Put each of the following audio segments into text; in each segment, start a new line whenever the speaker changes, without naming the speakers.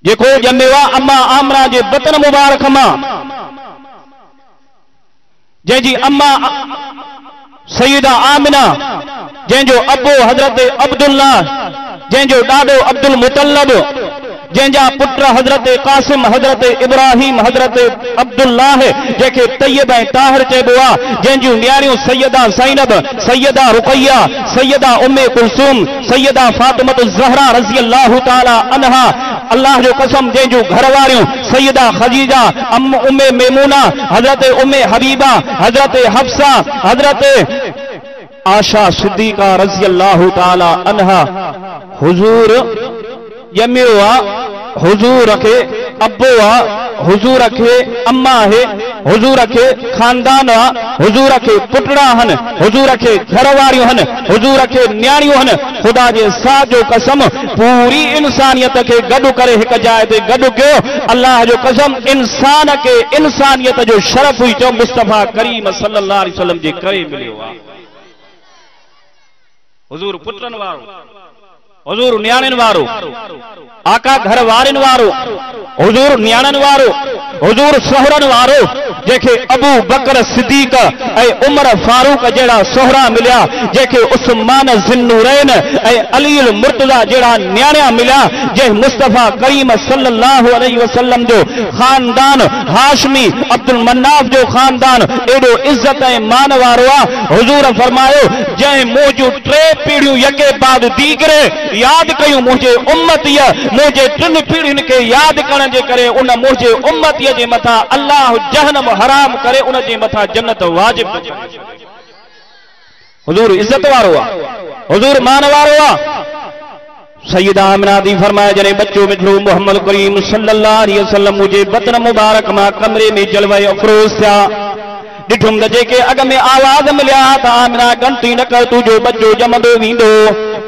जेको जमेवा अम्मा आमना जे बतन मुबारक मां, जंहिंजी अम्मा सईदा आमिना, जंहिंजो अबो हजरत अब्दुल्ला, जंहिंजो ॾाॾो अब्दुल मुतल्लब, जंहिंजा पुट हजरत कासिम, हजरत इब्राहिम, हजरत अब्दुल्लाह, जंहिंखे तैयब ऐं ताहिर चइबो आहे, जंहिंजूं न्याणियूं सैयदा ज़ैनब, सैयदा रुक़ैया, सैयदा उम्मे कुलसूम, सैयदा फातिमत ज़हरा रज़ी अल्लाह ताला अन्हा, अल्लाह जो कसम, जंहिंजूं घरवारियूं सैयदा खदीजा, उम्मे मेमूना, हजरत उम्मे हबीबा, हजरत हफ्सा, हजरत आशा सिद्दीका रज़ी अल्लाह ताला अन्हा, हुजूर जमियो आ, हुजूर के अब्बो आ, हुजूर के अम्मा है, हुजूर के खानदान आ, हुजूर के पुटड़ा हन, हुजूर के घरवारियूं हन, हुजूर के न्याणियूं हन। खुदा जे साथ जो कसम पूरी इंसानियत के गडु करे एक जाइ ते गडु कयो। अल्लाह जो कसम इंसान के इंसानियत जो शरफ हुई चो मुस्तफा करीम सल्लल्लाहु अलैहि वसल्लम जे करे मिलियो आ। हुजूर पुत्रन वारो, हुजूर न्याणिन वारो, आका घर वारिन वारो, हुजूर न्याणन वारो, हुजूर सोहरन वारो, जेके अबू बकर सिद्दीक ऐं उमर फारूक जहिड़ा सोहरा मिलिया, जेके उस्मान ज़िन्नूरैन ऐं अलीउल मुर्तज़ा जहिड़ा न्याणिया मिलिया, जंहिं मुस्तफ़ा करीम सल्लल्लाहु अलैहि वसल्लम जो खानदान हाशमी अब्दुल मन्नाफ जो खानदान एडो इज्जत ऐं मान वारो आहे। हुजूर फरमायो, जंहिं मुंहिंजूं टे पीढ़ियूं यके बाद दीगरे याद कयूं मुझे उम्मतीअ, मुझे टिन पीढ़ियुनि के याद करण जे करे उन मुझे उम्मतीअ जे मथा अल्लाह जहन्नम हराम करे, उन जे मथा जन्नत वाजिब। हुजूर इज्जत वारो आहे, हुजूर मान वारो आहे। सैयदा आमिना दी फरमाया, जने बच्चो मिठड़ो मोहम्मद करीम सल्लल्लाहु अलैहि वसल्लम मुझे बतन मुबारक मां कमरे में जलवे अफरोज थिया। ॾिठुमि त जेके अॻ में आवाज़ मिलिया त आमिना गणती न कर, तुंहिंजो बच्चो ॼमंदो वेंदो,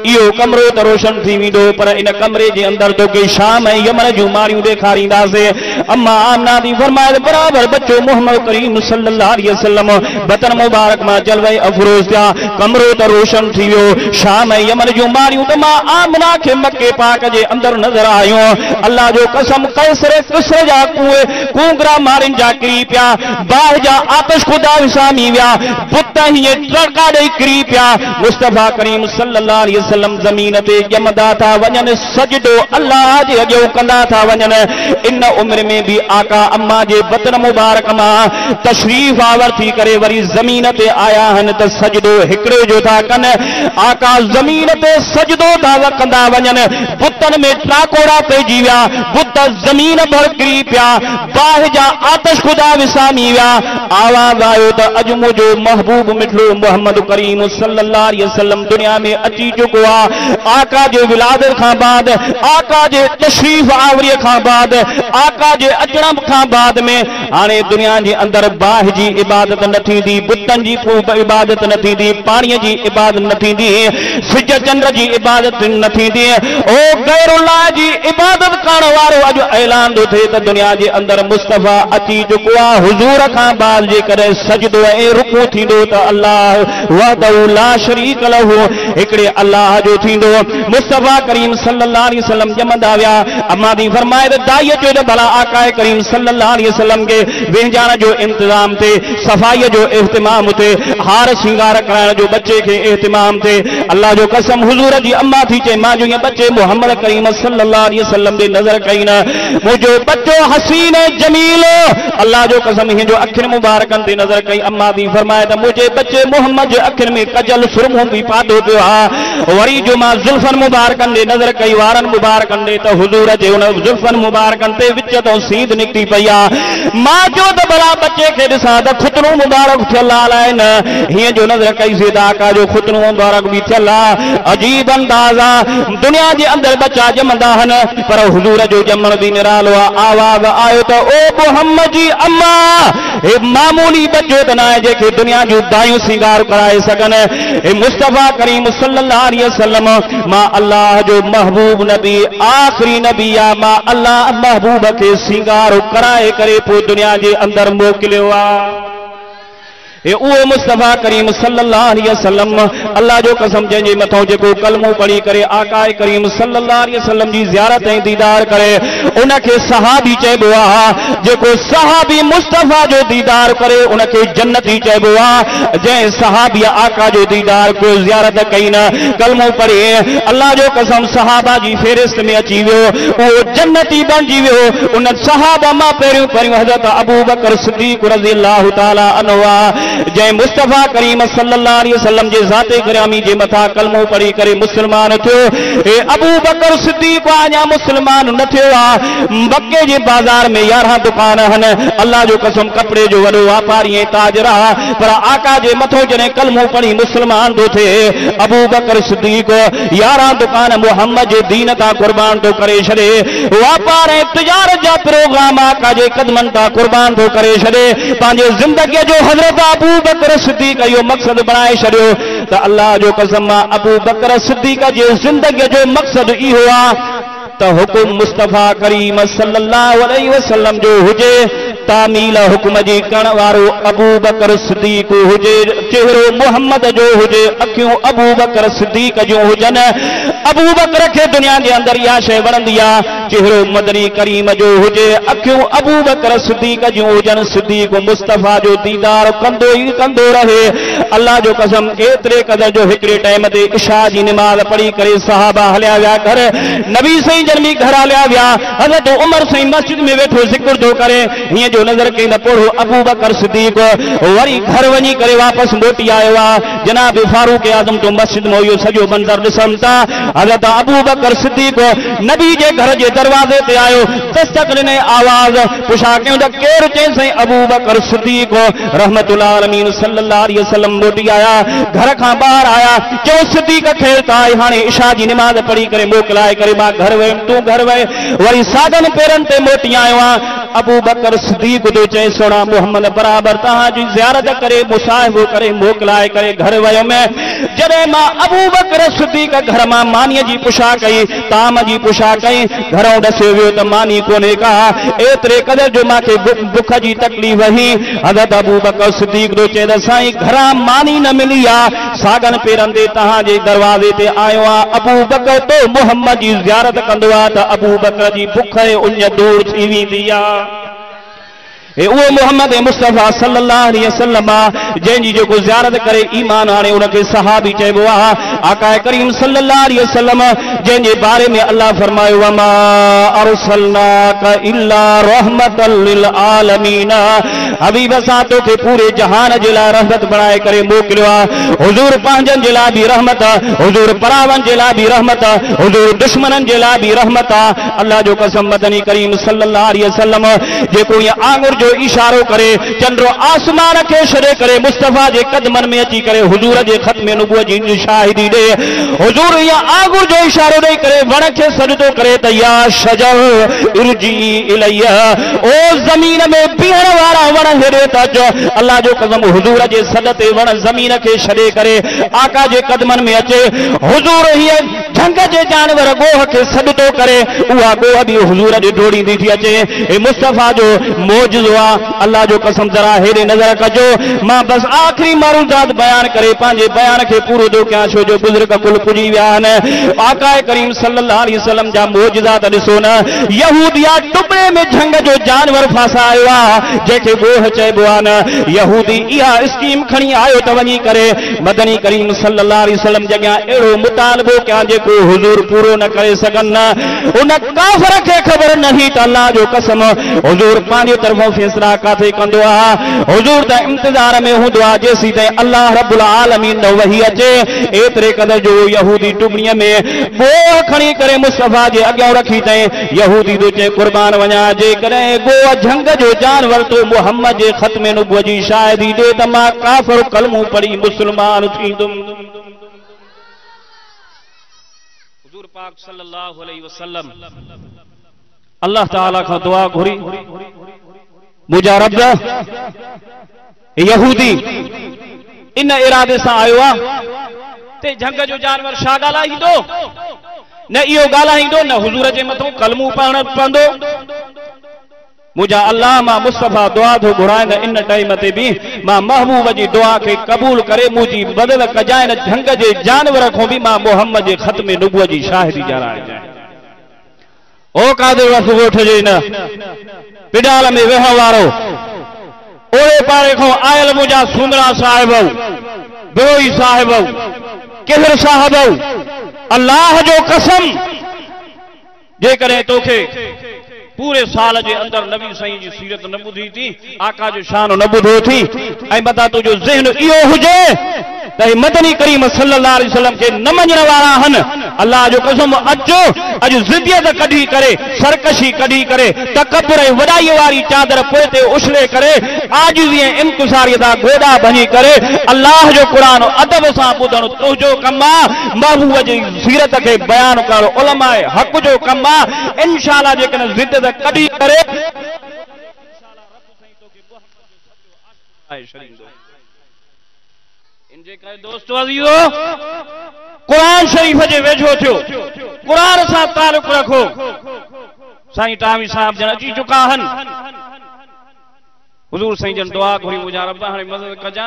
इहो कमरो त रोशन थी वेंदो, पर इन कमरे जे अंदरि तोखे शाम ऐं यमन जूं मारियूं ॾेखारींदासीं। अम्मा आमिना दी फरमाए बराबरि बच्चो मोहम्मद करीम सल्लल्लाहु अलैहि वसल्लम बतन मुबारक मां जलवे अफरोज थिया, कमरो त रोशन थी वियो, शाम ऐं यमन जूं मारियूं त मां आमिना खे मके पाक जे अंदरि नज़र आयूं। अल्लाह जो कसम कैसर किस्र जा कुएं कूंगरा मारिन जा किरी पिया, बाहि जा आतिश खुदा विसामी विया, बुत हीअं टड़का ॾेई किरी पिया। मुस्तफ़ा करीम सल्लल्लाहु अलैहि वसल्लम ज़मीन ते ॼमंदा था वञनि, सजदो अल्लाह जे अॻियां कंदा था वञनि। इन उम्र में भी आका अम्मा जे बतन मुबारक मां तशरीफ आवर थी करे वरी ज़मीन ते आया हन त सजदो हिकिड़े जो था कनि। आका ज़मीन ते सजदो था कंदा वञनि, बुतन में टाकोड़ा पइजी विया, बुत ज़मीन भर किरी पिया, बाहि जा आतिश खुदा विसामी विया। आवाज़ आयो त अॼु मुंहिंजो महबूब मिठड़ो मोहम्मद करीम सल्लल्लाहु अलैहि वसल्लम दुनिया में अची चुको आहे। आका जे विलादत खां बाद, आका जे तशरीफ आवरीअ खां बाद, आका जे अचण खां बाद में हाणे दुनिया जे अंदरि बाहि जी इबादत न थींदी, बुतनि जी इबादत न थींदी, पाणीअ जी इबादत न थींदी, सिज चंड जी इबादत न थींदी, ओ गैरुल्लाह जी इबादत करण वारो अॼु ऐलान थो थिए त दुनिया जे अंदरि मुस्तफ़ा अची चुको आहे। हुजूर खां बाद जेकॾहिं सजदो ऐं रुकू थींदो त अल्लाह वहदहु ला शरीक लहू हिकिड़े अल्लाह जो थींदो। मुस्तफ़ा करीम सल्लल्लाहु अलैहि वसल्लम ॼमंदा विया। अम्मा दी फरमाए त दाईअ चयो त भला आका करीम सल्लल्लाहु अलैहि वसल्लम खे वेंजाण जो इंतज़ाम थे, सफ़ाईअ जो इहतिमाम थे, हार श्रृंगार कराइण जो बच्चे खे इहतिमाम थे। अल्लाह जो कसम हुजूर जी अम्मा थी चए, मां जो ईअं बच्चे मोहम्मद करीम सल्लल्लाहु अलैहि वसल्लम जे नज़र कई न, मुंहिंजो बच्चो हसीन जमील, अल्लाह जो कसम हिन जो अखियुनि मुबारकनि ते नज़र कई। अम्मा दी फरमाए त मुंहिंजे बच्चे मोहम्मद जे अखियुनि में कजल सुरमो बि पातो पियो आहे। वरी जो मां ज़ुल्फनि मुबारकनि ते नज़र कई, वारनि मुबारकनि ते, त हुजूर जे हुन ज़ुल्फनि मुबारकनि ते विच तो सीध निकिती पई आहे। मां जो त भला बच्चे खे ॾिसां त खुतनो मुबारक थियल आहे न, हीअं जो नज़र कई सी त आका जो खुतनो मुबारक बि थियल आहे। अजीब अंदाज़ आहे, दुनिया जे अंदरि बच्चा ॼमंदा आहिनि पर हुजूर जो ॼमण बि निरालो आहे। आवाज़ आयो त ओ मोहम्मद जी अम्मा, हे मामूली बच्चो त न आहे जेके दुनिया जूं दायूं सिंगार कराए सघनि। हे मुस्तफ़ा करीम सल्लल्लाहु अलैहि वसल्लम मां अल्लाह जो महबूब नबी आख़िरी नबी आहे। मां अल्लाह महबूब खे सिंगार कराए करे पोइ दुनिया जे अंदरि मोकिलियो आहे। ए उहो मुस्तफ़ा करीम सल्लल्लाहु अलैहि वसल्लम अल्लाह जो कसम जंहिंजे मथों जेको कलमो पढ़ी करे आकाए करीम सल्लल्लाहु अलैहि वसल्लम जी ज़ियारत ऐं दीदार करे उनखे सहाबी चइबो आहे। जेको सहाबी मुस्तफ़ा जो दीदार करे उनखे जन्नती चइबो आहे। जंहिं सहाबी आका जो दीदार को ज़ियारत कई न कलमो पढ़े अल्लाह जो कसम सहाबा जी फेरिस्त में अची वियो उहो जन्नती बणिजी वियो। उन सहाबा मां पहिरियों हज़रत अबू बकर सिद्दीक़ रज़ियल्लाहु ताला अन्हु जै मुस्तफ़ा करीम सल्लल्लाहु अलैहि वसल्लम जे ज़ाते गिरामी जे मथा कलमो पढ़ी करे मुसलमान थियो। ए अबू बकर सिद्दीक़ अञा मुसलमान न थियो आहे। मक्के जे बाज़ार में 11 दुकान आहिनि। अल्लाह जो कसम कपड़े जो वॾो वापारी ऐं ताजर आहे पर आका जे मथो जॾहिं कलमो पढ़ी मुसलमान थो थिए अबू बकर सिद्दीक़ 11 दुकान मुहम्मद जे दीन तां कुर्बान थो करे छॾे। वापार ऐं तिजारत जा प्रोग्राम आका जे कदमनि तां कुर्बान थो करे छॾे। पंहिंजे ज़िंदगीअ जो हज़रत अबू बकर सिद्दीक़ इहो मक़सद बनाए छॾियो त अल्लाह जो कसम अबू बकर सिद्दीक़ जे ज़िंदगीअ जो मक़सद इहो आहे त हुकुम मुस्तफ़ा करीम सल्लल्लाहु अलैहि वसल्लम जो हुजे तामील हुक्म जी करण वारो अबू बकर सिद्दीक़ हुजे। चेहरो मुहम्मद जो हुजे अखियूं अबू बकर सिद्दीक़ जूं हुजनि। अबू बकर खे दुनिया जे अंदरि इहा शइ वणंदी आहे। चेहरो मदनी करीम जो हुजे अखियूं अबू बकर सिद्दीक़ जूं हुजनि। सिद्दीक़ मुस्तफ़ा जो दीदार कंदो ई कंदो रहे। अल्लाह जो कसम एतिरे क़दर जो हिकिड़े टाइम ते इशा जी निमाज़ पढ़ी करे सहाबा हलिया विया घर। नबी सही जल्दी घर हलिया विया। हज़रत उमर सही मस्जिद में वेठो ज़िक्र थो करे हीअं जो नज़र कई न पोड़ो अबू बकर सिद्दीक़ वरी घर वञी करे वापसि मोटी आयो आहे। जनाब फारूक आज़म तो मस्जिद में इहो सॼो मंज़र ॾिसनि था। हज़रत अबू बकर सिद्दीक़ नबी जे घर जे दरवाज़े ते आयो दस्तक ॾिने आवाज़ पुछा कयूं त केरु चई साईं अबू बकर सिद्दीक़ रहमतुल्लाह अलमीन सल्लल्लाहु अलैहि वसल्लम मोटी आया। घर खां ॿाहिरि आया चयो सिद्दीक़ खेल था हाणे इशा जी निमाज़ पढ़ी करे मोकिलाए करे मां घर वियुमि तूं घर वए वरी साधन पेरनि ते मोटी आयो आहे। अबू बकर सिद्दीक़ जो चए सोना मोहम्मद बराबर तहांजी ज़ियारत करे मुसाहिबो करे मोकिलाए करे घर वियुमि। जॾहिं मां अबू बकर सिद्दीक़ घर मां मानीअ जी पुछा कई ताम जी पुछा कई घरों ॾसियो वियो त मानी कोन्हे का। एतिरे क़दर जो मूंखे बुख जी तकलीफ़ हुई। हज़रत अबू बकर सिद्दीक़ जो चए त साईं घरां मानी न मिली आहे सागन पेरनि ते तव्हांजे दरवाज़े ते आयो आहे। अबू बकर तो मुहम्मद जी ज़ियारत कंदो आहे त अबू बकर जी बुख ऐं उञ दूर थी वेंदी आहे। उहो मोहम्मद मुस्तफ़ा सल्लल्लाहु अलैहि वसल्लम जंहिंजी जेको ज़ियारत करे ईमान हाणे उनखे सहाबी चइबो आहे। आका करीम सल्लल्लाहु अलैहि वसल्लम जंहिंजे बारे में अल्लाह फरमायो वमा अरसलनाका इल्ला रहमतल लिल आलमीन। हबीब असां तोखे पूरे जहान जे लाइ रहमत बणाए करे मोकिलियो आहे। हुज़ूर पंहिंजनि जे लाइ बि रहमत हुज़ूर परावनि जे लाइ बि रहमत हुज़ूर दुश्मननि जे लाइ बि रहमत आहे। अल्लाह जो कसम मदनी करीम सल्लल्लाहु अलैहि वसल्लम जेको इहा आंगुर जो इशारो करे चंद्रो आसमान खे छॾे करे मुस्तफ़ा जे कदमनि में अची करे हुज़ूर जे ख़त्मे नुबुवत जी शाहिदी ॾे। हुज़ूर इहा आंगुर जो इशारो ॾेई करे वण खे सजदो करे त या शजर इरजी इलैया ओ ज़मीन में बीहण वारा वण हेॾे त अचो। अल्लाह जो कसम हुज़ूर जे सॾ ते वण ज़मीन खे छॾे करे आका जे कदमनि में अचे। हुज़ूर हीअ झंग जे जानवर गोह खे सॾतो करे उहा गोह बि हुज़ूर ॾे डोड़ींदी थी अचे। हे मुस्तफ़ा जो मौजूज़ो अल्लाह जो कसम जरा हेॾे नज़र कजो। मां बस आख़िरी मारूदात बयान करे पंहिंजे बयान खे पूरो थो कयां छो जो बुज़ुर्ग कुल पुॼी विया आहिनि। आका करीम सल्लल्लाहु अलैहि वसल्लम जा मौजूदात ॾिसो न। यहूदिया टुबड़े में झंग जो जानवर फासायो आहे जंहिंखे गोह चइबो आहे न। यहूदी इहा स्कीम खणी आयो त वञी करे मदनी करीम सल्लल्लाहु अलैहि वसल्लम जे अॻियां अहिड़ो मुतालबो कयां जेको हुज़ूर पूरो न करे सघनि न। उन काफ़िर खे ख़बर न हुई त अल्लाह जो कसम हुज़ूर पंहिंजे तरफ़ों फैसला काथे कंदो आहे। हुज़ूर त इंतज़ार में हूंदो आहे जेसीं ताईं अल्लाह रब्बुल आलमीन न वही अचे। एतिरे क़दर जो यहूदी टुबड़ीअ में गोह खणी करे मुस्तफ़ा जे अॻियां रखी ताईं यहूदी जो चए क़ुर्बान वञा जेकॾहिं गोह झंग जो जानवर तो मुहम्मद जे ख़त्मे नुबुवत जी शाहिदी ॾे त मां काफ़िर कलमो पढ़ी मुस्लमान थींदुमि। हुज़ूर पाक सल्लल्लाहु अलैहि वसल्लम अल्लाह ताला खां दुआ घुरी मुंहिंजा रब यहूदी इन इरादे सां आयो आहे ते झंग जो जानवर छा ॻाल्हाईंदो न इहो ॻाल्हाईंदो न हुज़ूर जे मथां कलमो पढ़णु पवंदो। मुझा अल्लाह मां मुस्तफ़ा दुआ थो घुराइंद इन टाइम ते भी मां महबूब जी दुआ के कबूल करे मुझी बदल कजाइन जंग जे जानवर को भी मां मोहम्मद जे खत्म नबुवत जी शाहिदी ॼाणाए जाए। ओ कादिर वस ॻोठ जे न पिडाल में वेह वारो ओड़े पारे को आयल मुझा सुंदरा साहिब बिरोई साहिब किहर साहिब अल्लाह जो कसम जे करे तोखे पूरे साल के अंदर नबी सही जी सीरत न बुधी थी आका जो शान न बुधो थी ऐं बता तुझो ज़हन इहो हुजे त मदनी करीम सल्लल्लाहु अलैहि वसल्लम के न मञण वारा हन अल्लाह जो कसम अचो अज ज़िद्दियत कढी करे सरकशी कढी करे तकब्बुर ऐं वॾाई वारी चादर पोइ ते उछले करे आजिज़ी ऐं इंकिसारी दा गोॾा भञी करे अल्लाह जो क़ुरान अदब सां ॿुधण तुंहिंजो कम आहे। महबूब जी सीरत के बयान करण उलमाए हक़ जो कम आहे। इंशाअल्लाह जेकॾहिं ज़िद्दत कढी करे इनजे करे दोस्तो अज़ीज़ो कुरान शरीफ जे वेझो थियो कुरान सां ताल्लुक़ रखो। साईं टामी साहब जन अची चुका हन हुजूर साईं जन दुआ घुरी मुझा रब हाणे मदद कजा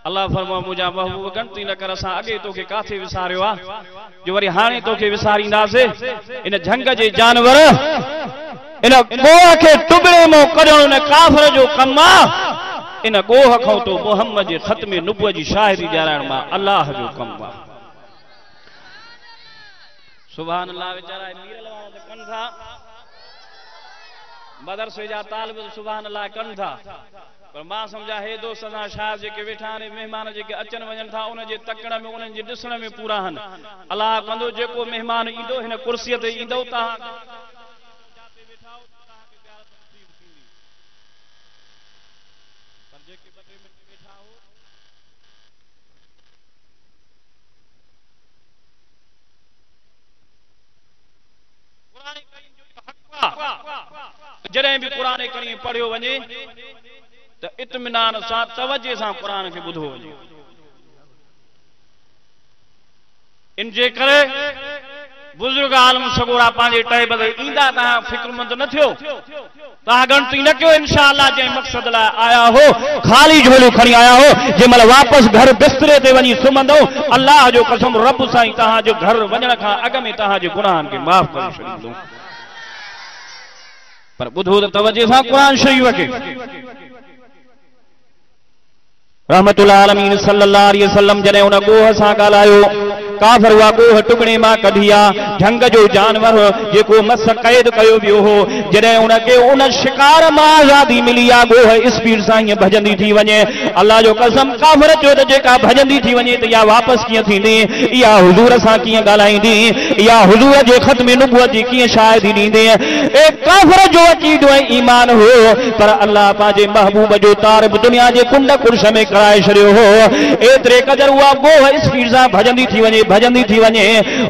अल्लाह फरमा मुझा महबूब गणती न कर असां अॻे तोखे काथे विसारियो आहे जो वरी हाणे तोखे विसारींदासीं। इन झंग जे जानवर इन गोह के टुकड़े में कढण इन काफ़िर जो कम आहे। इन गोह खां तो मोहम्मद जे खत्म नबुवत जी शाहिदी ॼाणाइण मां अल्लाह जो कम आहे। सुभान अल्लाह वेचारा मीरल वारा त कनि था मदरसे जा तालिब सुभान अल्लाह कनि था पर मां समझा हे दोस्त असां शाह जेके वेठा आहिनि महिमान जेके अचनि वञनि था उन जे तकड़ में उन्हनि जे ॾिसण में पूरा आहिनि। अल्लाह कंदो जेको महिमान ईंदो हिन कुर्सीअ ते ईंदो तव्हां जॾहिं भी कुरान करीम पढ़ियो वञे त इत्मीनान सां तवज्जे सां कुरान खे ॿुधो वञे। इनजे करे बुजुर्ग आलम सगोरा पंहिंजे टाइम ते ईंदा तव्हां फिक्रमंद न थियो तव्हां गणती न कयो इंशाअल्लाह जंहिं मक़सद लाइ आया हो ख़ाली झोलियूं खणी आया हो जंहिं महिल वापसि घर बिस्तरे ते वञी सुम्हंदो अल्लाह जो कसम रब साईं तव्हांजो घर वञण खां अॻु में तव्हांजे गुनाहनि खे माफ़ करे छॾींदो। पर ॿुधो त तवज्जे सां कुरान शरीफ खे रहमतुल्लाह आलमीन सल्लल्लाहु अलैहि वसल्लम जॾहिं उन गोह सां ॻाल्हायो काफ़िर उहा गोह टुकड़े मां कढी आहे झंग जो जानवर जेको मस क़ैद कयो वियो हो जॾहिं उनखे उन शिकार मां आज़ादी मिली आहे गोह स्पीड सां ईअं भॼंदी थी वञे। अल्लाह जो कसम काफ़िर चयो त जेका भॼंदी थी वञे त इहा वापसि कीअं थींदी इहा हुज़ूर सां कीअं ॻाल्हाईंदी इहा हुज़ूर जे ख़त्म नबुवत जी कीअं शाहिदी ॾींदी। ए काफ़िर जो अक़ीदो ऐं ईमान हो पर अल्लाह पंहिंजे महबूब जो तारिफ़ दुनिया जे कुंड कुर्श में कराए छॾियो हो एतिरे क़दर उहा गोह स्पीड सां भॼंदी थी वञे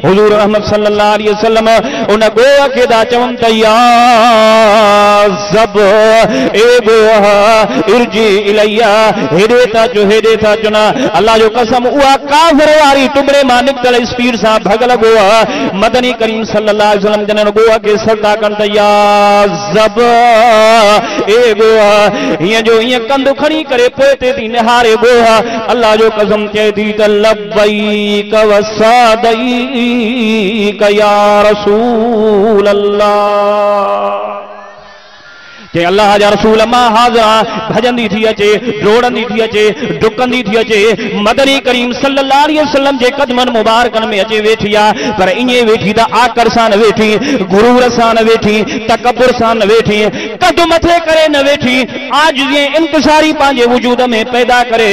हुजूर रहमत सल्लल्लाहु अलैहि वसल्लम उन गोह खे दा चवनि त या ज़ब ए गोह इरजी इलैया हेॾे था चो न अल्लाह जो कसम उहा काफ़िर वारी टुकड़े मां निकतल स्पीड सां भगल गोह मदनी करीम सल्लल्लाहु अलैहि वसल्लम जन गोह खे सदा कनि त या ज़ब ए गोह हीअं जो हीअं कंधु खणी करे पोइ ते थी निहारे गोह अल्लाह जो कसम चए थी त लब्बैक वसादैक या रसूल अल्लाह के अल्लाह जा रसूल मां हाज़िर भजंदी थी अचे डोड़ंदी थी अचे डुकंदी थी अचे मदनी करीम सल्लल्लाहु अलैहि वसल्लम जे कदमनि मुबारकनि में अचे वेठी आहे पर ईअं वेठी त आकर सां न वेठी गुरूर सां न वेठी तकब्बुर सां न वेठी कद मथे करे न वेठी आज जीअं इंतशारी पंहिंजे वजूद में पैदा करे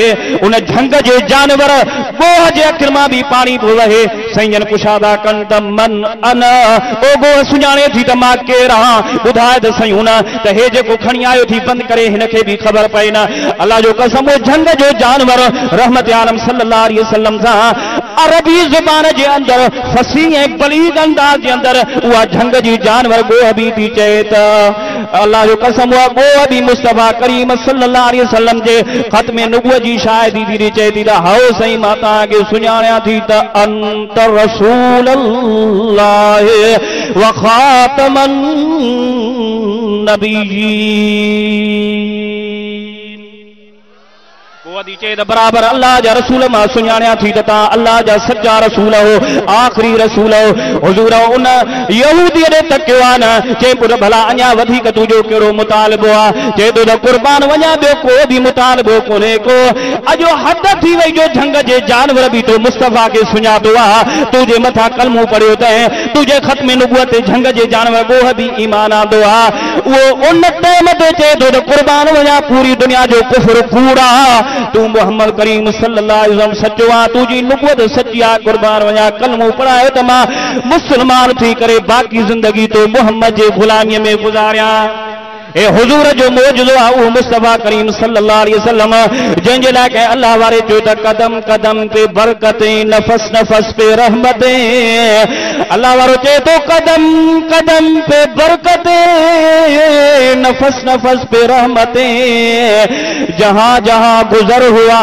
उन झंग जे जानवर गोह जे अखिर मां बि पाणी थो वहे सईं कुशादा कनि त मन अन ओ गोह सुञाणे थी त मां केरु आहियां ॿुधाए त सयूं न त हे जेको खणी आयो थी बंदि करे हिनखे बि ख़बर पए न अल्लाह जो कसम झंग जो जानवर रहमत आलम सल्लल्लाहु अलैहि वसल्लम सां अरबी ज़ुबान जे अंदर फसीह ऐं बलीग अंदाज जे अंदर उहा झंग जी जानवर गोह बि थी चए त अल्लाह जो कसम उहा गोह बि मुस्तफ़ा करीम सल्लल्लाहु अलैहि वसल्लम जे ख़त्म नबुवत जी शाहिदी थी चए थी त हाओ सही मां तव्हांखे सुञाणियां थी त अंत रसूल अल्लाह व खातमन नबिय्यीन। वदी चेद बराबर अल्लाह जा रसूल मां सुञाणिया थी त अल्लाह जा सच्चा रसूल हो, आखिरी रसूल हो। हुजूर उन यहूदी ने तकियो आ न, चे पुट भला अञा वधीक तुंहिंजो कहिड़ो मुतालबो आहे? चए थो त कुर्बान वञा, ॿियो को बि मुतालबो कोन्हे को। अॼु हद थी वई जो झंग जे जानवर बि तो मुस्तफ़ा खे सुञातो आहे, तुंहिंजे मथां कलमो पढ़ियो तैं, तुंहिंजे ख़त्म नबूअत ते झंग जे जानवर गोह बि ईमान आंदो आहे। उहो उन टाइम ते चए थो त कुर्बान वञा, पूरी दुनिया जो कुफर कूड़ा, तू मोहम्मद करीम सल्लल्लाहु अलैहि वसल्लम सच्चो आ, तुझी नुबुवत सच्ची आ, कुर्बान वञा कलमो पढ़ायो त मां मुसलमान थी करे बाक़ी जिंदगी तो मोहम्मद जे गुलामीअ में गुज़ारिया। ए हुजूर जो मौजूदो आ वो मुस्तफा करीम सल्लल्लाहु अलैहि वसल्लम, जंहिंजे लाइ कंहिं अल्लाह वारे चयो त कदम कदम पे बरकतें, नफ़स नफ़स पे रहमतें। अल्लाह वारो चए तो कदम कदम पे बरकतें, नफ़स नफ़स पे रहमतें। जहां जहां गुजर हुआ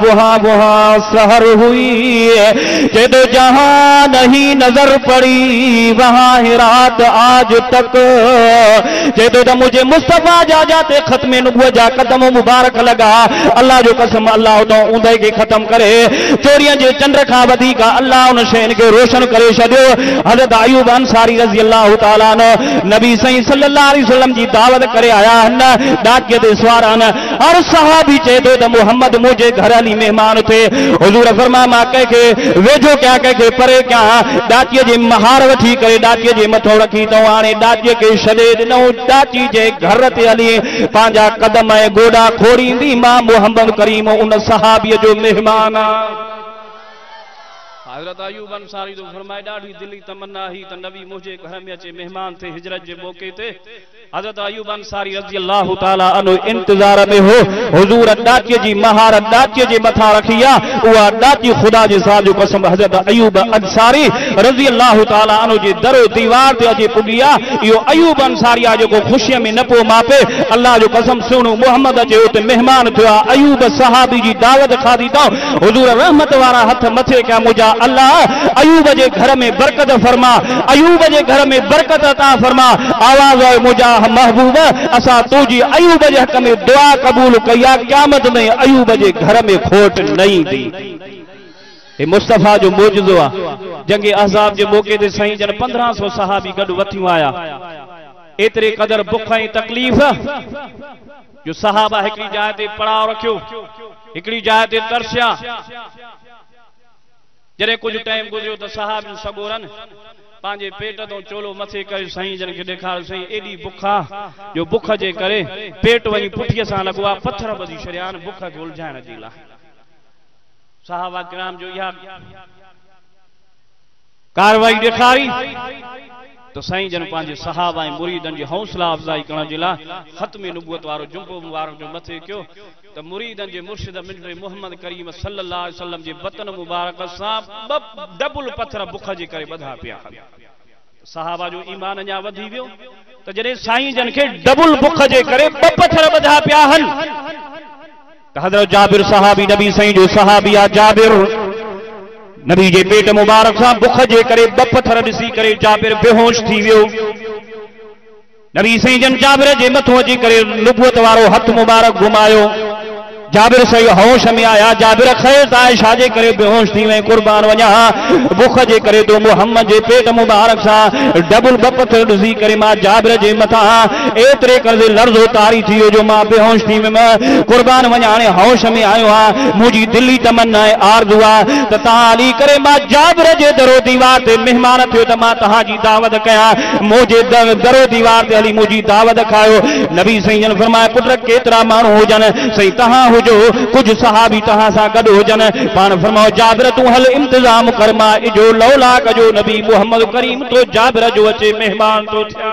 वहां वहां सहर हुई। चए तो जहां नहीं नजर पड़ी वहां ही रात आज तक। चए तो मुझे मुस्तफा जा जाते खत्मे नबुवत जा कदम मुबारक लगा। अल्लाह जो कसम, अल्लाह तो ऊंदे के खत्म करे। चोरियां जे चंद्र खां वधीक अल्लाह उन शैन के रोशन करे छॾियो। हज़रत अयूब अंसारी रज़ी अल्लाह तआला अन्हु नबी सही सल्लल्लाहु अलैहि वसल्लम जी दावत करे आया आहिनि, डाकिए ते सवार आहिनि। हर सहाबी चए थो त मोहम्मद मुझे घर हली मेहमान थे। हुजूर फरमाया मां कंहिंखे वेझो कयां, कंहिंखे परे कयां। डाकिए जे महार वठी करे डाकिए जे मथो रखी तो हाणे डाकिए के छॾे ॾिनो। डाकी जे घर ते हली पंहिंजा कदम ऐं गोॾा खोड़ींदी। मां मोहम्मद करीम उन सहाबीअ जो मेहमान आ। हज़रत अयूब अंसारी तो फरमाए ॾाढी दिली तमन्ना ही त नबी मुझे घर में अचे मेहमान थे। हिजरत जे मौके ते हज़रत अयूब अंसारी रज़ी अल्लाह तआला अन्हु इंतजार में हो। हुजूर डाकिए जी महारत डाकिए जे मथा रखी आ। उहा डाकी खुदा जे साथ जो कसम हज़रत अयूब अंसारी रज़ी अल्लाह तआला अन्हु जे दरो दीवार ते अचे पुॼी आ। इहो अयूब अंसारी आ जेको ख़ुशीअ में न पियो मापे। अल्लाह जो कसम सुनो, मोहम्मद अचे उते मेहमान थियो आ। अयूब सहाबी जी दावत खाधी अथऊं। हुजूर रहमत वारा हथ मथे कया, मुंहिंजा अल्लाह अयूब जे घर में बरकत फरमा, अयूब जे घर में बरकत अता फरमा। आवाज़ आयो मुंहिंजा महबूब, असां तुंहिंजी अयूब जे हक़ में दुआ क़बूल कई आहे, क़यामत में अयूब जे घर में खोट न ईंदी। हे मुस्तफ़ा जो मौजूदो आहे। जंग अहज़ाब जे मौके ते साईं जन 1500 सहाबी गॾु वथियूं आया। एतिरे क़दर बुख ऐं तकलीफ़ जो सहाबा हिकिड़ी जाइ ते पड़ाव रखियो, हिकिड़ी जाइ ते तरसिया। जॾहिं कुछ टाइम गुज़रियो तो सहाबियूं सगोरन पांजे पेट तो चोलो मथे करे साईं जन के ॾेखार, साईं एडी बुखा जो बुख जे करे पेट वही पुठीअ सां लॻो आहे, पत्थर ॿधी छॾिया आहिनि बुख खे उलझाइण जे लाइ। सहाबा किराम जो इहा कार्रवाई ॾेखारी तो साईं जन पांजे सहाबा ऐं मुरीदन जी हौसला अफ़ज़ाई करण जे लाइ ख़त्म नबूवत वारो जुम्बो मुबारक जो मथे कयो। तो मुरीदन जे मुर्शिद मिलते मोहम्मद करीम सल्लल्लाहु अलैहि वसल्लम जे बतन मुबारक सां डबल पत्थर बुख जे करे ॿधा पिया। सहाबा जो ईमान अञा वधी वियो। तो जॾहिं साईं जन खे डबल बुख जे करे ॿ पत्थर ॿधा पिया आहिनि त हज़रत जाबिर सहाबी नबी साईं जो सहाबी आहे। जाबिर नबी जे पेट मुबारक सां बुख जे करे ॿ पत्थर ॾिसी करे जाबिर बेहोश थी वियो। नबी साईं जन जाबिर जे मथो अची करे नुबुवत वारो हथ मुबारक घुमायो। जाबिर सही होश में आया। जाबिर ख़ैर आयशा जे करे बेहोश थी वई। कुर्बान वञा बुख जे करे तो मोहम्मद जे पेट मुबारक सां डबल ॿ पत्थर ॾिसी करे मां जाबिर जे मथां एतिरे करे लर्ज़ो तारी थी वियो जो मां बेहोश थी वियुमि। कुर्बान वञा हाणे होश में आयो आहे। मुंहिंजी दिली तमन्ना ऐं आरज़ू आहे त तव्हां हली करे मां जाबिर जे दरो दीवार ते महिमान थियो त मां तव्हांजी दावत कयां। मुंहिंजे दरो दीवार ते हली मुंहिंजी दावत खायो। नबी साईं जन फरमाया पुट केतिरा माण्हू हुजनि सही तव्हां जो कुछ सहाबी तहां सां गॾु हुजनि। पाण फरमाओ जाबिर तूं हल इंतजाम कर, मां इजो लौलाक जो नबी मोहम्मद करीम तो जाबिर जो अचे मेहमान तो थिया।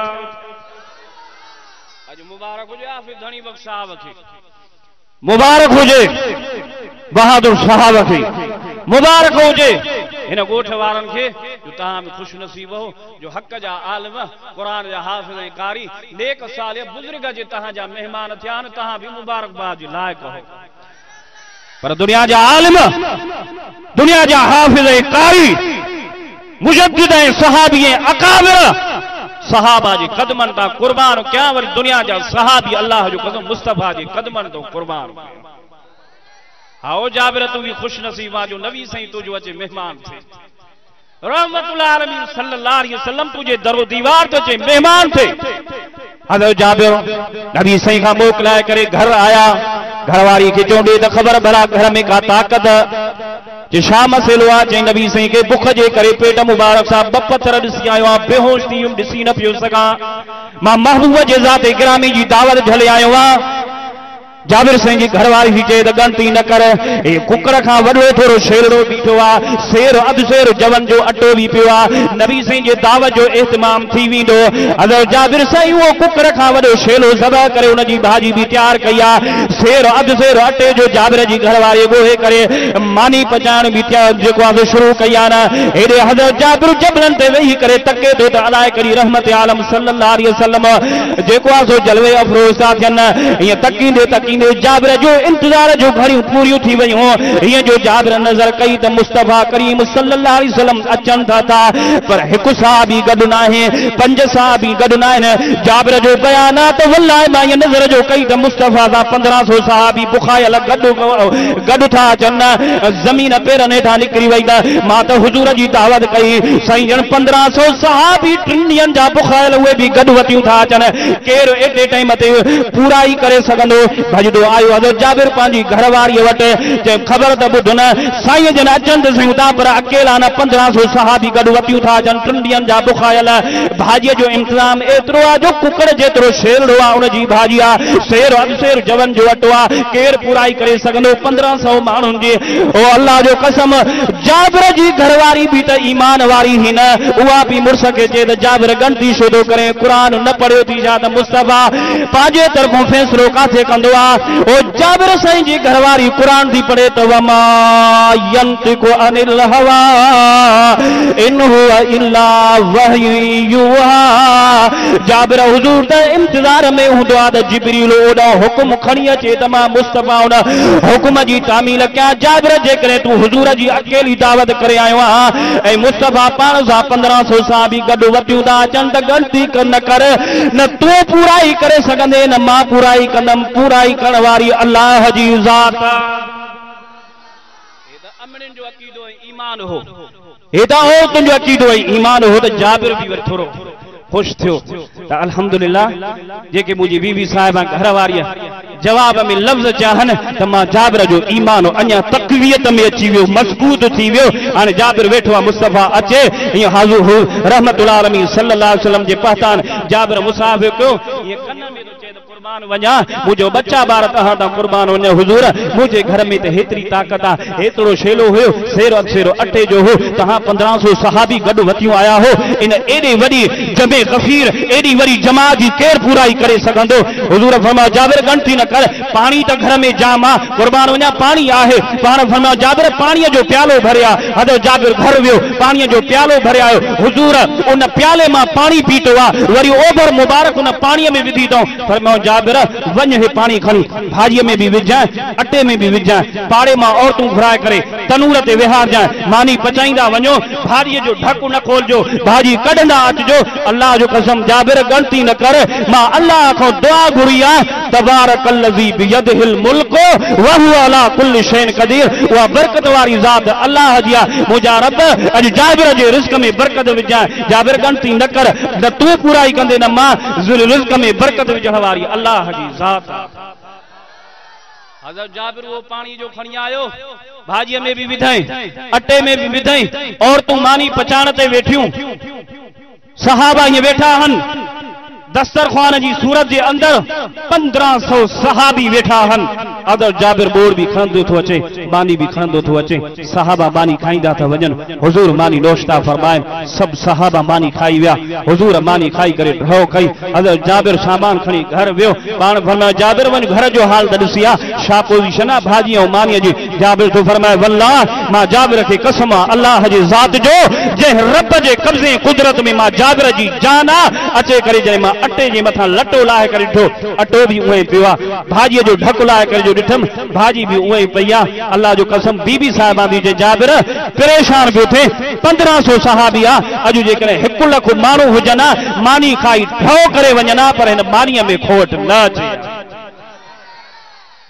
अज मुबारक हुजे हाफिज़ धनी बख्श साहब खे, मुबारक हुजे बहादुर साहब खे, मुबारक हुजे इन गोठ वारन खे जो तहां में खुश नसीब हो जो हक जा आलिम कुरान जा हाफिज़ ऐं कारी नेक सालिह बुजुर्ग जे तहां जा मेहमान थिया आहिनि। तहां भी मुबारकबाद जे लाइक़ हो। पर दुनिया जा आलिम, दुनिया जा हाफिज़ ऐं कारी, मुजद्दिद ऐं सहाबी ऐं अकाबिर सहाबा जे कदमन ता कुर्बान क्या वर दुनिया जा सहाबी अल्लाह जो कसम मुस्तफा जे कदमन तो कुर्बान आओ जाबिर तू भी खुश नसीब जो नबी सही तुझो अचे मेहमान थे रहमतुल आलमीन सल्लल्लाहु अलैहि वसल्लम तुझे दरो दीवार तो चे मेहमान थे। हज़रत जाबिर नबी सही का मोकलाए करे घर आया, घरवारी के चोंडे तो खबर भला घर में का ताकत जे शाम से लो आ चई नबी सही के बुख जे करे पेट मुबारक सा ब पत्थर ॾिसी आयो आ, बेहोश थी ॾिसी न पियो सका, मां महबूब जे ज़ात गिरामी जी दावत झले आयो आ। जाबिर सिंह जी घरवारी ही चए त गणती न कर, ए कुकर खां वॾो थोरो शेरड़ो बीठो आ, शेर अधु शेर जवन जो अटो भी पियो आ, नबी सिंह जे दावत जो इहतमाम थी वेंदो। हज़रत जाबिर साईं वो कुकर खां वॾो शेलो ज़बह करे उन जी भाजी भी तैयार कई आ, शेर अधु शेर अटे जो जाबिर जी घरवारी ॻोहे करे मानी पचाइण भी जेको आहे शुरू कई आ न। हेॾे हज़रत जाबिर जबलनि ते वेही करे तके थो त अलाए करी रहमत आलम सल्लल्लाहु अलैहि वसल्लम जेको आहे सो जलवे अफरोज़ था थियनि, हीअं तकींदे जाबिर जो इंतजार जो घड़ियों पूरियूं थी वयूं, हीअं जो जाबिर नज़र कई त मुस्तफा करीम सल्लल्लाहु अलैहि वसल्लम अचनि था पर हिकु सहाबी गॾु न आहे, 5 सहाबी गॾु न आहिनि। जाबिर जो बयानात वल्लाह मां हीअ नज़र जो कई त मुस्तफा जा 1500 सहाबी बुखायल गॾु था अचनि, ज़मीन पेरनि हेठां निकिरी वई त मां त हुजूर जी दावत कई, साईं ॼण 1500 सहाबी 3 ॾींहंनि जा बुखायल उहे बि गॾु वतियूं था अचनि, केरु एॾे टाइम ते पूरा ई करे सघंदो। भॼदो आयो हज़रत जाबिर पंहिंजी घरवारी वटि चए खबर त ॿुध न साईं जन अचनि त सही पर अकेला न 1500 सहाबी गॾु वतियूं था अचनि, 3 ॾींहंनि जा बुखायल, भाॼीअ जो इंतज़ाम एतिरो आहे जो कुकड़ जेतिरो शेरड़ो आहे उन जी भाॼी आहे, शेर अधु शेर जवन जो अटो आहे, केरु पूराई करे सघंदो 1500 माण्हुनि जी। ओ अल्लाह जो कसम जाबिर जी घरवारी बि त ईमान वारी ही न, उहा बि मुड़ुस खे चए त जाबिर गणती छो थो करे, क़ुर न पढ़ियो थी छा त मुस्तफा पंहिंजे तरफ़ों फ़ैसिलो काथे कंदो आहे। ओ जाबिर साईं जी घरवारी कुरान थी पढ़े तो वमा यंतिकु अनिल हवा इन हुवा इल्ला वहयु युहा। जाबिर हुजूर त इंतजार में हूंदो आहे त जिब्रील ओॾा हुकुम खणी अचे त मां मुस्तफा उन हुकुम जी तामील कयां। जाबिर जेकॾहिं तूं हुजूर जी अकेली दावत करे आयो आहीं ऐं मुस्तफा पाण सां 1500 सहाबी गॾु वतियूं था अचनि त ग़लती न कर, न तूं पूराई करे सघंदे न मां पूराई कंदमि, पूराई करण वारी अल्लाह जी ज़ात। अमड़नि जो अक़ीदो ऐं ईमान हो, हेॾा हो तुंहिंजो अक़ीदो ऐं ईमान हो त जाबिर बि वरी थोरो खुश थियो त अल्हम्दुलिल्लाह जेके मुंहिंजी बीवी साहिबा घरवारीअ जवाब में लफ़्ज़ चाहनि त मां जाबिर जो ईमान अञा तक़वियत में अची वियो, मज़बूत थी वियो। हाणे जाबिर वेठो आहे, मुस्तफा अचे हीअं हाज़ुर रहमतुल आलमीन सल्लल्लाहु अलैहि वसल्लम जे पहचान जाबिर मुसाफ़िर कयो, हीअं कन में थो चए त कुर्बान वञा, मुंहिंजो बच्चा ॿार तव्हां तां कुर्बान वञो हुजूर, मुंहिंजे घर में त हेतिरी ताक़त आहे, हेतिरो शेलो हुयो, शेरो अटे जो हो, तव्हां 1500 सहाबी गॾु वतियूं आया हो, इन एॾी वॾी जमे गफ़ीर एॾी वॾी जमात जी केरु पूराई करे सघंदो। हुजूर फरमायो जाबिर गणती न कर, पाणी त घर में जाम आहे, कुर्बान वञा पाणी आहे, पाण फरमायो जाबिर पाणीअ जो प्यालो भरिया। हज़रत जाबिर घर वियो, पाणीअ जो प्यालो भरिया आयो, हुजूर उन प्याले मां पाणी पीतो आहे, वरी ओभर मुबारक उन पाणीअ में विधी अथऊं। फरमायो जाबिर वञ हे पाणी खणी भाॼीअ में बि विझाए, अटे में बि विझाए, पाड़े मां औरतूं घुराए करे तनूर ते विहारजाए, मानी पचाईंदा वञो, भाॼीअ जो ढकु न खोलजो, भाॼी कढंदा अचिजो। अल्लाह जो कसम जाबिर गणती न कर, मां अल्लाह खां दुआ घुरी आहे, तबारकल्लज़ी बियदिहिल मुल्क व हुवा अला कुल्लि शैइन क़दीर, उहा बरकत वारी ज़ात अल्लाह जी आहे। मुंहिंजा रब अॼु जाबिर जे रिज़्क़ में बरकत विझाए, जाबिर गणती न कर, न तूं पूराई कंदे न मां, रिज़्क़ में बरकत विझण वारी अल्लाह जी ज़ात। हज़रत जाबिर वो पानी जो खणी आयो, भाॼीअ में भी विधई, अटे में भी विधई, औरतूं मानी पचाइण ते वेठियूं, सहाबा हीअं वेठा आहिनि, दस्तरख़्वान जी सूरत जे अंदर 1500 सहाबी वेठा आहिनि। हज़रत जाबिर बोड़ भी खणंदो थो अचे, मानी भी खणंदो थो अचे, सहाबा मानी खाईंदा था वञनि, हुजूर मानी नोश्ता फरमाइनि, सभु सहाबा मानी खाई विया, हुजूर मानी खाई करे ढो कई। हज़रत जाबिर सामान खणी घर वियो, पाण फरमायो जाबिर वञ घर जो हाल त ॾिसी आ, छा पोज़ीशन आहे भाॼी ऐं मानीअ जी। जाबिर तो फरमाए वल्लाह मां जाबिर के कसम अल्लाह जी ज़ात जो जे रब जे कब्ज़े कुदरत में मां जाबिर जी जाना अचे करे जने मां अटे जे मथा लटो लाए करे ॾिठो अटो भी उहे पियो भाजी जो ढक लाए करे जो ॾिठम भाजी भी उहे पई अल्लाह जो कसम बीबी साहिबा भी जे जाबिर परेशान पियो थे 1500 सहाबी अजु जे करे 1 लख माण्हू हुजन मानी खाई ढो करे वञना पर हिन मानीअ में खोट न अचे।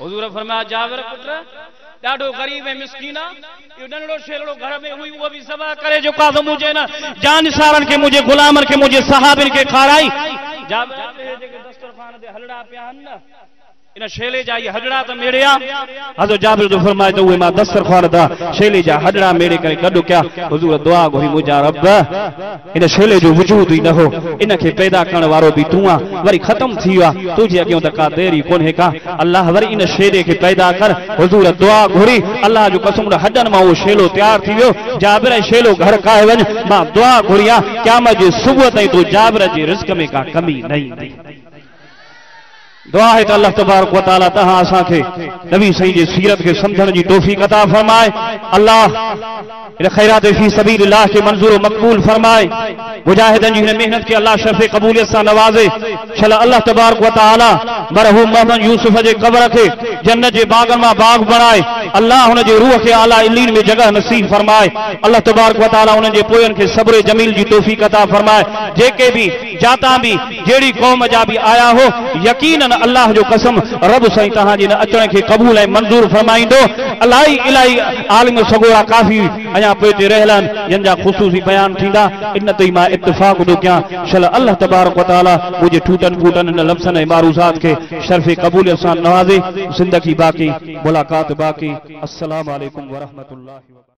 हुजूर फरमाया जाबिर पुत्र ॾाढो गरीब है मिस्कीन यो नंढड़ो शेरड़ो घर में हुई वो भी सभा करे जो काज़ मुझे न जान सारन के मुझे गुलामन के मुझे सहाबिन के खाराई जाबिर जे दस्तरखान दे हलड़ा पिया न इन शेले जा ये हजड़ा तो मेड़िया हज़रत जाबिर जो फरमाए तो वे मां दस्तरखान दा शेले जा हजड़ा मेड़े करे कढो क्या हुजूर दुआ घुरी मुंहिंजा रब इन शेले जो वजूद ही न हो इन के पैदा करण वारो भी तू वरी खत्म थी वा तुझे अॻियों त का देरी कोन्हे का अल्लाह वरी इन शेले के पैदा कर हुजूर दुआ घुरी अल्लाह जो कसम हडन मां वो शेलो तैयार थी वियो जाबिर शेलो घर काए वञ मां दुआ घुरिया क़यामत जे सुबुह ताईं तू जाबिर जी रिज़्क में का कमी न ईंदी। दुआ है तो अल्लाह तबारक व तआला तहां असां के नबी सही जी सीरत के समझण जी तौफीक अता फरमाए अल्लाह इन खैरात फी सबीलिल्लाह के मंजूर मकबूल फरमाए मुजाहिदन जी मेहनत के अल्लाह शरफ़ कबूलियत से नवाजे चल अल्लाह तबारक व तआला मरहूम मोहम्मद यूसुफ जे कब्र के जन्नत जे बागन में बाग बनाए अल्लाह उन जे रूह के आला इल्लीन में जगह नसीब फरमाए अल्लाह तबारक व तआला उन जे पोयन के सब्र जमील जी तौफीक अता फरमाए जेके भी जाता भी जेड़ी कौम जा भी आया हो यकीनन अल्लाह जो कसम रब सही तहां जी अचण के कबूल है मंजूर फरमाइंदो इलाही इलाही आलिम सगोरा काफी अया पोइते रहलन जन जा खुसूसी बयान थींदा इन ते मां इत्तिफाक दो क्या चल अल्लाह तबारक व तआला मुझे टूटन फूटन इन लफ्ज़न ए मारूज़ात के शर्फ़ कबूलियत से नवाज़े जिंदगी बाकी मुलाकात बाकी अस्सलाम वालेकुम व रहमतुल्लाहि